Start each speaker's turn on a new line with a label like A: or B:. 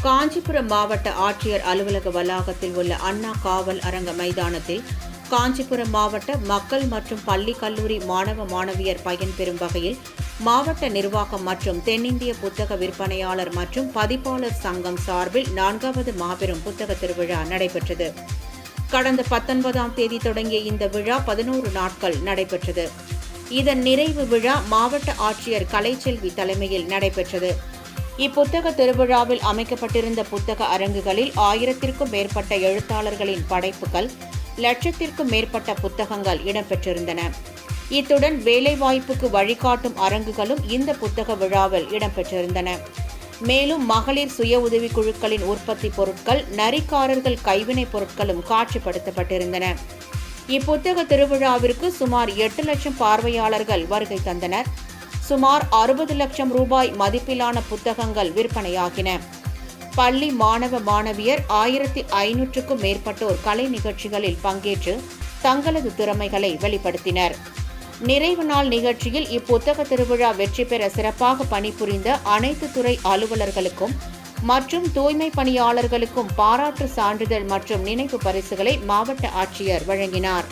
A: காஞ்சிபுரம் மாவட்ட ஆட்சியர் அலுவலக வளாகத்தில் உள்ள அண்ணா காவல் அரங்க மைதானத்தில் காஞ்சிபுரம் மாவட்ட மக்கள் மற்றும் பள்ளி கல்லூரி மாணவ மாணவியர் பயன்பெறும் வகையில் மாவட்ட நிர்வாகம் மற்றும் தென்னிந்திய புத்தக விற்பனையாளர் மற்றும் பதிப்பாளர் சங்கம் சார்பில் 4வது மாபெரும் புத்தக திருவிழா நடைபெற்றது. கடந்த 19ஆம் தேதி தொடங்கிய இந்த விழா 11 நாட்கள் நடைபெற்றது. இதன் நிறைவு விழா மாவட்ட ஆட்சியர் கலைச்செல்வி தலைமையில் நடைபெற்றது. இப்புத்தக திருவிழாவில் அமைக்கப்பட்டிருந்த புத்தக அரங்குகளில் 1000க்கும் மேற்பட்ட எழுத்தாளர்களின் படைப்புகள், லட்சத்திற்கும் மேற்பட்ட புத்தகங்கள் இடம்பெற்றிருந்தன. இத்துடன் வேலைவாய்ப்புக்கு வழிகாட்டும் அரங்குகளும் இந்த புத்தக விழாவில் இடம்பெற்றிருந்தன. மேலும் மகளிர் சுய உதவிக் குழுக்களின் உற்பத்தி பொருட்கள், நரிக்காரர்கள் கைவினைப் பொருட்களும் காட்சிப்படுத்தப்பட்டிருந்தன. இப்புத்தக திருவிழாவிற்கு சுமார் 8 லட்சம் பார்வையாளர்கள் வருகை தந்தனர். சுமார் 60 லட்சம் ரூபாய் மதிப்பிலான புத்தகங்கள் விற்பனையாகின. பள்ளி மாணவ மாணவியர் 1500க்கும் மேற்பட்டோர் கலை நிகழ்ச்சிகளில் பங்கேற்று தங்களது திறமைகளை வெளிப்படுத்தினர். நிறைவு நாள் நிகழ்ச்சியில் இப்புத்தக திருவிழா வெற்றி பெற சிறப்பாக பணிபுரிந்த அனைத்து துறை அலுவலர்களுக்கும் மற்றும் தூய்மை பணியாளர்களுக்கும் பாராட்டு சான்றிதழ் மற்றும் நினைவு பரிசுகளை மாவட்ட ஆட்சியர் வழங்கினார்.